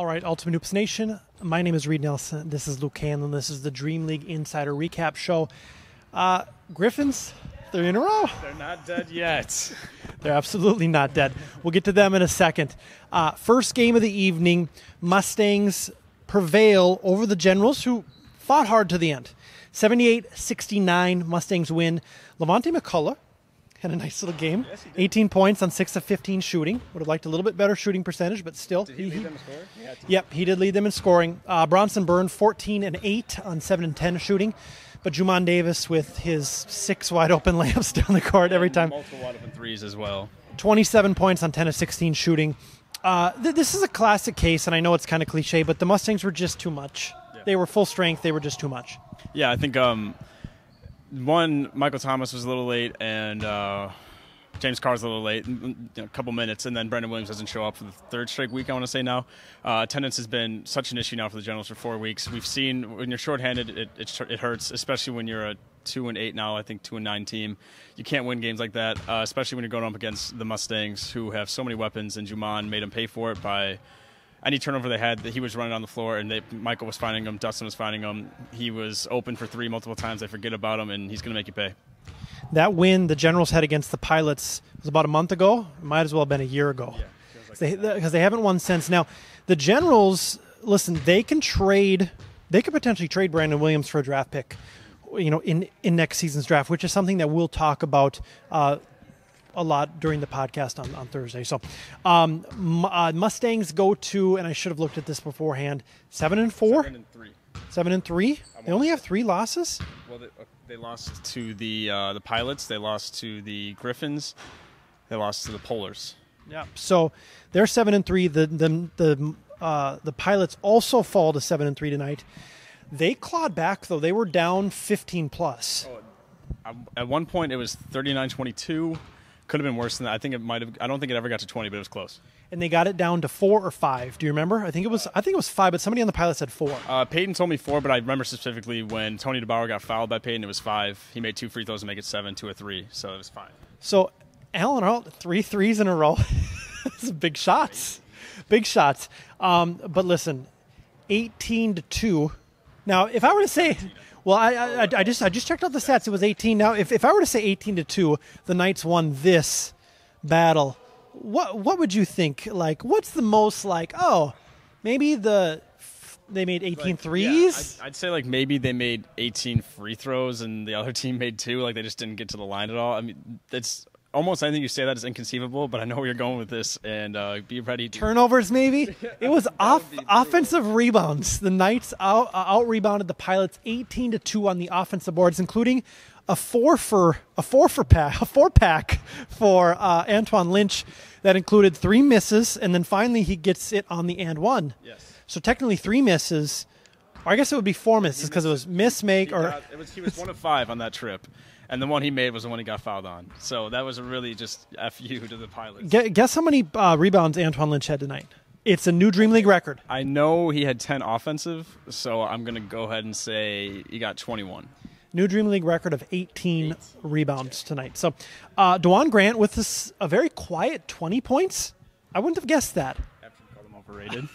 All right, Ultimate Hoops Nation. My name is Reed Nelson. This is Luke Hanlon. This is the Dream League Insider Recap Show. Griffins, they're in a row. They're not dead yet. They're absolutely not dead. We'll get to them in a second. First game of the evening, Mustangs prevail over the Generals, who fought hard to the end. 78-69, Mustangs win. Levante McCullough had a nice little game. Yes, he did. 18 points on 6 of 15 shooting. Would have liked a little bit better shooting percentage, but still. Did he lead them in scoring? Yep, he did lead them in scoring. Bronson Byrne, 14 and 8 on 7 and 10 shooting. But Juman Davis with his 6 wide open layups down the court every time. Multiple wide open threes as well. 27 points on 10 of 16 shooing. This is a classic case, and I know it's kind of cliche, but the Mustangs were just too much. Yeah. They were full strength. They were just too much. Yeah, I think Michael Thomas was a little late, and James Carr's a little late, a couple minutes, and then Brendan Williams doesn't show up for the third straight week, I want to say now. Attendance has been such an issue now for the Generals for 4 weeks. We've seen when you're shorthanded, it hurts, especially when you're a 2-8 now, I think 2-9 team. You can't win games like that, especially when you're going up against the Mustangs, who have so many weapons, and Juman made them pay for it by any turnover they had. That he was running on the floor, and Michael was finding him, Dustin was finding him. He was open for three multiple times. They forget about him, and he's going to make you pay. That win the Generals had against the Pilots was about a month ago. It might as well have been a year ago. Yeah, because they haven't won since. Now, the Generals, listen, they can potentially trade Brandon Williams for a draft pick, in next season's draft, which is something that we'll talk about a lot during the podcast on Thursday. So, Mustangs go to, and I should have looked at this beforehand, 7-4? 7-3. They only have 3 losses? Well, they lost to the Pilots. They lost to the Griffins. They lost to the Polars. Yeah. So they're 7-3. The Pilots also fall to 7-3 tonight. They clawed back though. They were down 15 plus. At one point, it was 39-22. Could have been worse than that. I don't think it ever got to 20, but it was close. And they got it down to 4 or 5. Do you remember? I think it was 5, but somebody on the Pilots said 4. Peyton told me 4, but I remember specifically when Tony DeBauer got fouled by Peyton, it was 5. He made 2 free throws to make it 7, 2 or 3, so it was fine. So, Allen Earl, 3 threes in a row. That's big shots. Big shots. But listen, 18-2. Now, if I were to say, well, I just checked out the stats. It was 18. Now, if I were to say 18-2, the Knights won this battle. What would you think? Like, what's the most maybe they made 18 threes? Yeah, I'd say maybe they made 18 free throws and the other team made 2. They just didn't get to the line at all. I mean, it's almost anything you say that is inconceivable, but I know where you're going with this, and be ready. Turnovers, maybe? It was offensive rebounds. The Knights out-rebounded the Pilots 18-2 on the offensive boards, including a four-pack for Antoine Lynch that included 3 misses, and then finally he gets it on the and one. Yes. So technically 3 misses, or I guess it would be 4 misses because it was miss, make, he was 1 of 5 on that trip. And the one he made was the one he got fouled on. So that was a really just FU to the Pilots. Guess how many rebounds Antoine Lynch had tonight? It's a new Dream League record. I know he had 10 offensive, so I'm going to go ahead and say he got 21. New Dream League record of 18 rebounds tonight. So DeJuan Grant with a very quiet 20 points. I wouldn't have guessed that. After you called him overrated.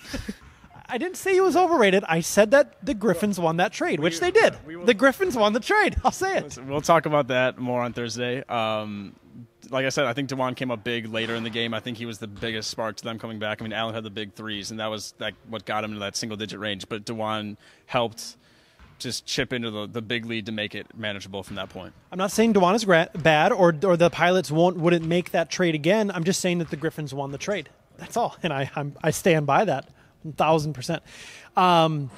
I didn't say he was overrated. I said that the Griffins won that trade, which they did. The Griffins won the trade. I'll say it. We'll talk about that more on Thursday. Like I said, I think DeJuan came up big later in the game. I think he was the biggest spark to them coming back. I mean, Allen had the big threes, and that was what got him into that single-digit range. But DeJuan helped just chip into the big lead to make it manageable from that point. I'm not saying DeJuan is bad or the Pilots wouldn't make that trade again. I'm just saying that the Griffins won the trade. That's all, and I stand by that. 1,000%.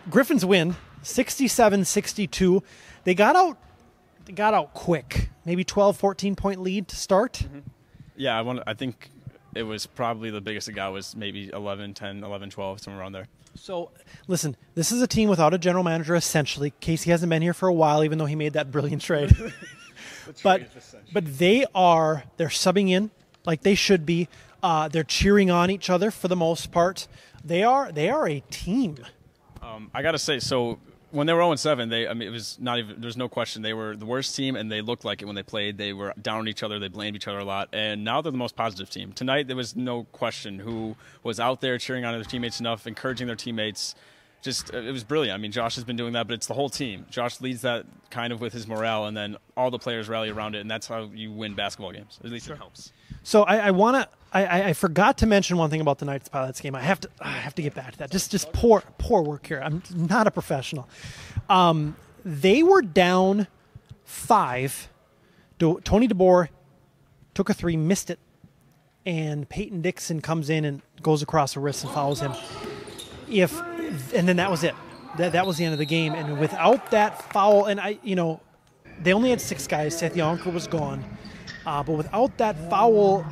Griffins win 67-62. They got out quick. Maybe 12, 14-point lead to start. Mm-hmm. Yeah, I think it was probably the biggest it got was maybe 11, 10, 11, 12, somewhere around there. So, listen, this is a team without a general manager, essentially. Casey hasn't been here for a while, even though he made that brilliant trade. But they're subbing in like they should be. They're cheering on each other for the most part. They are a team. I got to say, so when they were 0-7, it was not even. There's no question they were the worst team, and they looked like it when they played. They were down on each other. They blamed each other a lot, and now they're the most positive team. Tonight, there was no question who was out there cheering on their teammates enough, encouraging their teammates. It was brilliant. I mean, Josh has been doing that, but it's the whole team. Josh leads that kind of with his morale, and then all the players rally around it, and that's how you win basketball games. At least it helps. So I forgot to mention one thing about tonight's Pilots game. I have to get back to that. Just poor work here. I'm not a professional. They were down 5. Tony DeBoer took a 3, missed it, and Peyton Dixon comes in and goes across the wrist and fouls him. And then that was it. That was the end of the game. And without that foul, and they only had 6 guys. Seth Yonker was gone, but without that foul,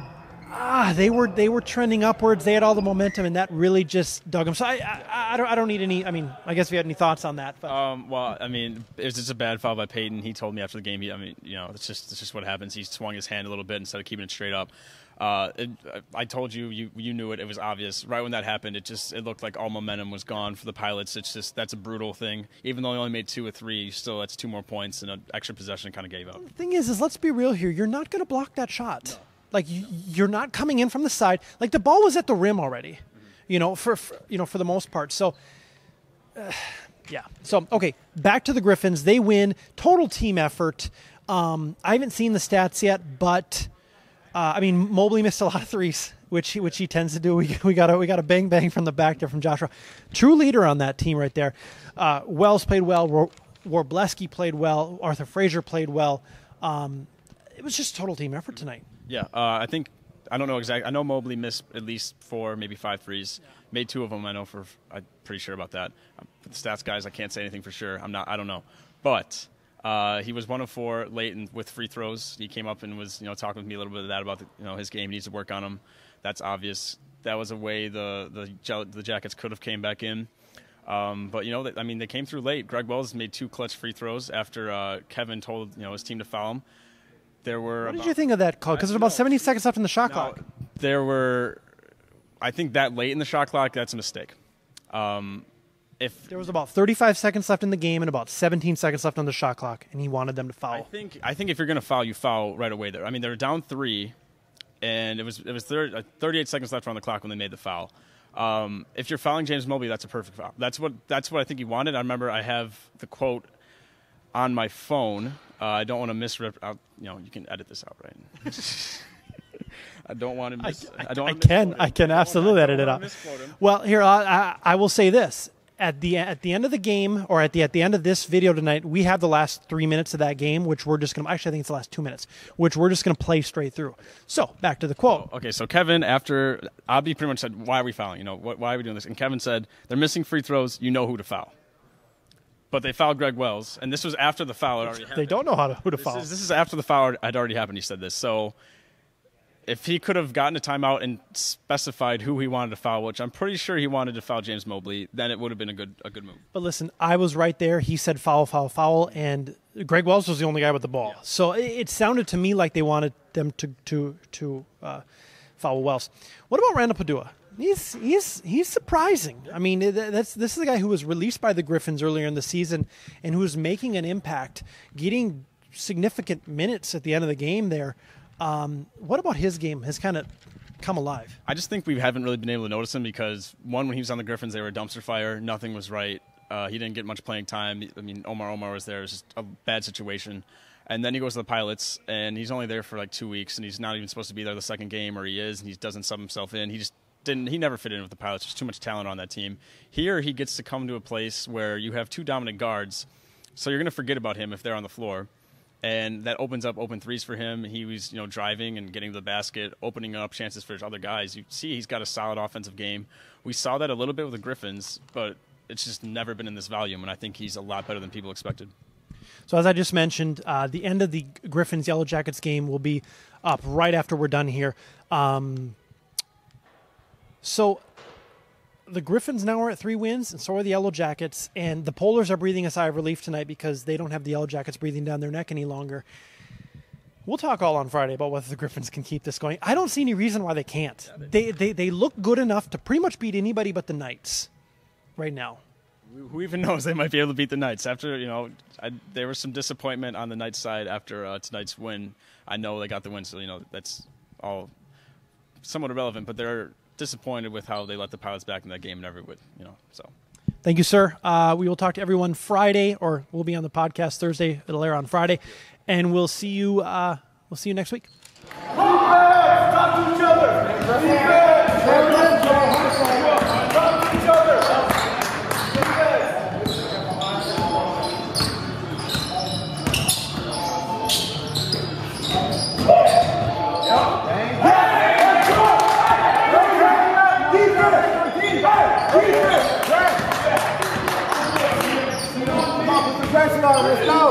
they were trending upwards. They had all the momentum, and that really just dug them. So I don't need any. I mean, I guess if you had any thoughts on that. But. Well, I mean, it was just a bad foul by Peyton. He told me after the game. It's just what happens. He swung his hand a little bit instead of keeping it straight up. I told you knew it. It was obvious. Right when that happened, it looked like all momentum was gone for the Pilots. That's a brutal thing. Even though they only made 2 or 3, that's 2 more points and an extra possession kind of gave up. The thing is let's be real here. You're not going to block that shot. No. Like you're not coming in from the side. Like the ball was at the rim already. For the most part. So. Yeah. So okay, back to the Griffins. They win. Total team effort. I haven't seen the stats yet, but. Mobley missed a lot of threes, which he tends to do. We got a bang from the back there from Joshua. True leader on that team right there. Wells played well. Warbleski played well. Arthur Frazier played well. It was just total team effort tonight. Yeah, I don't know exactly. I know Mobley missed at least 4, maybe 5 threes. Made 2 of them. I'm pretty sure about that. For the stats guys, I can't say anything for sure. I don't know, but. He was 1 of 4 late with free throws. He came up and was, talking with me a little bit of that about his game. He needs to work on them. That's obvious. That was a way the Jackets could have came back in. But they came through late. Greg Wells made 2 clutch free throws after Kevin told his team to foul him. What did you think of that call? Because there's about 70 seconds left in the shot clock. I think that late in the shot clock, that's a mistake. There was about 35 seconds left in the game and about 17 seconds left on the shot clock, and he wanted them to foul. I think if you're going to foul, you foul right away there. I mean, they were down 3, and it was 38 seconds left on the clock when they made the foul. If you're fouling James Mobley, that's a perfect foul. That's what I think he wanted. I remember I have the quote on my phone. I don't want to misrep. You can edit this out, right? I don't want to I can absolutely edit it out. Well, here I will say this. At the end of the game, or at the end of this video tonight, we have the last 3 minutes of that game, which we're just going to – actually, I think it's the last 2 minutes, which we're just going to play straight through. So, back to the quote. Okay, so Kevin, after – Abby pretty much said, why are we fouling? Why are we doing this? And Kevin said, they're missing free throws. You know who to foul. But they fouled Greg Wells, and this was after the foul had already happened. They don't know who to foul. This is after the foul had already happened, he said this. So – if he could have gotten a timeout and specified who he wanted to foul, which I'm pretty sure he wanted to foul James Mobley, then it would have been a good move. But listen, I was right there. He said foul, and Greg Wells was the only guy with the ball. Yeah. So it sounded to me like they wanted them to foul Wells. What about Randall Padua? He's surprising. I mean, this is a guy who was released by the Griffins earlier in the season and who was making an impact, getting significant minutes at the end of the game there. What about his game has kind of come alive? I just think we haven't really been able to notice him because, one, when he was on the Griffins, they were a dumpster fire. Nothing was right. He didn't get much playing time. I mean, Omar was there. It was just a bad situation. And then he goes to the Pilots, and he's only there for like 2 weeks, and he's not even supposed to be there the second game, or he is, and he doesn't sub himself in. He never fit in with the Pilots. There's too much talent on that team. Here, he gets to come to a place where you have 2 dominant guards, so you're going to forget about him if they're on the floor. And that opens up open threes for him. He was, driving and getting to the basket, opening up chances for his other guys. You see he's got a solid offensive game. We saw that a little bit with the Griffins, but it's just never been in this volume, and I think he's a lot better than people expected. So as I just mentioned, the end of the Griffins Yellow Jackets game will be up right after we're done here. So the Griffins now are at 3 wins, and so are the Yellow Jackets. And the Polars are breathing a sigh of relief tonight because they don't have the Yellow Jackets breathing down their neck any longer. We'll talk all on Friday about whether the Griffins can keep this going. I don't see any reason why they can't. They look good enough to pretty much beat anybody but the Knights right now. Who even knows? They might be able to beat the Knights. After, there was some disappointment on the Knights side after tonight's win. I know they got the win, so, that's all somewhat irrelevant, but they're disappointed with how they let the Pilots back in that game and everything, so. Thank you, sir. We will talk to everyone Friday, or we'll be on the podcast Thursday. It'll air on Friday, and we'll see you next week. Talk to each other. Let's go.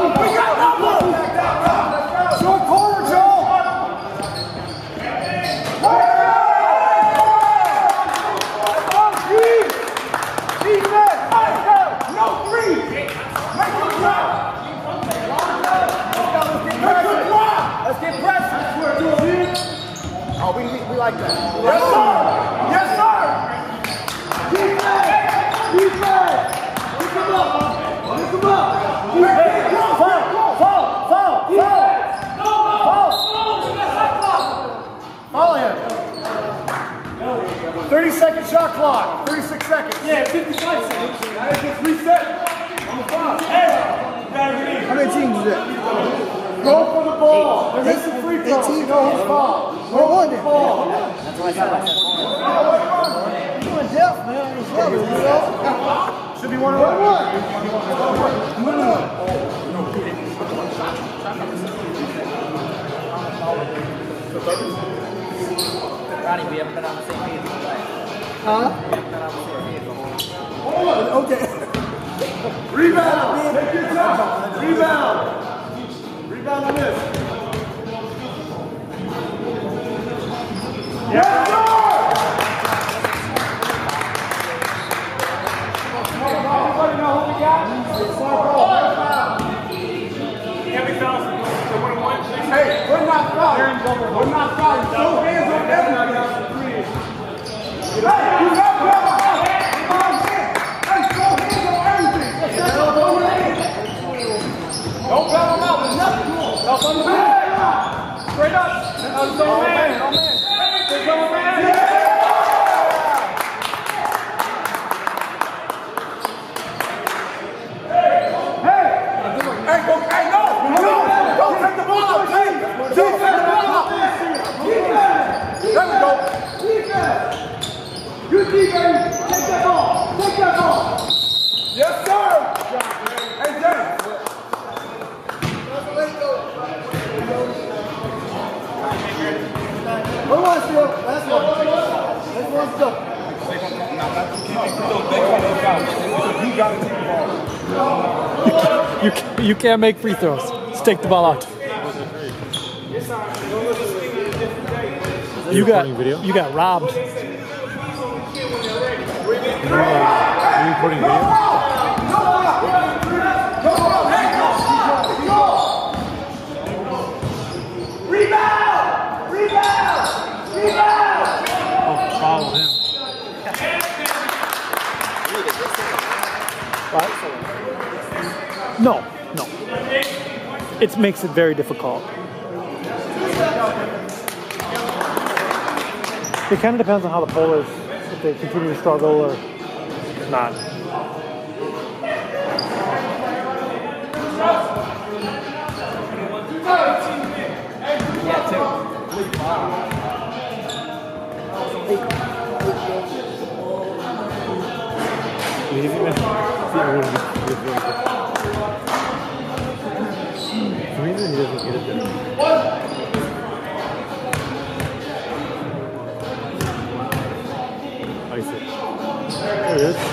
We got numbers. Short corner, Joe. Defense. No three. Make it drop. Let's get pressure. Oh, we like that. Yes, sir. Defense. Pick him up. Follow him. 30-second shot clock. 36 seconds. Yeah, 55 seconds. Now just reset. On the clock. Hey. How many teams is it? Go for the ball. They're missing free throws. 18. Go for the ball. Go for the ball. That's what I said. You're doing depth, man. It's lovely. Should be 1-on-1. Ronnie, we haven't been on the same page all night. Huh? We haven't been on the same page all night. Okay. Rebound. Take your time. Rebound. Rebound on this. Yes, sir! Everybody know what we got? It's Hey, we're not fouling. We're not fouling. Throw hands on everybody. Hey, you got to Hey, throw hands on everything. Don't bail them out. There's nothing wrong. Straight up. There's no man. There's no man. Hey, no! Don't take the ball out, James! Take the ball out! Defense! There we go! Defense! You defense! Take that ball! Take that ball! Yes, sir! Hey, James! One more still. Last one. Let's go. You got to take the ball. You can't make free throws. Just take the ball out. You got robbed. Are you recording video? Oh, follow him. What? No. It makes it very difficult. It kind of depends on how the poll is, if they continue to struggle or not. is.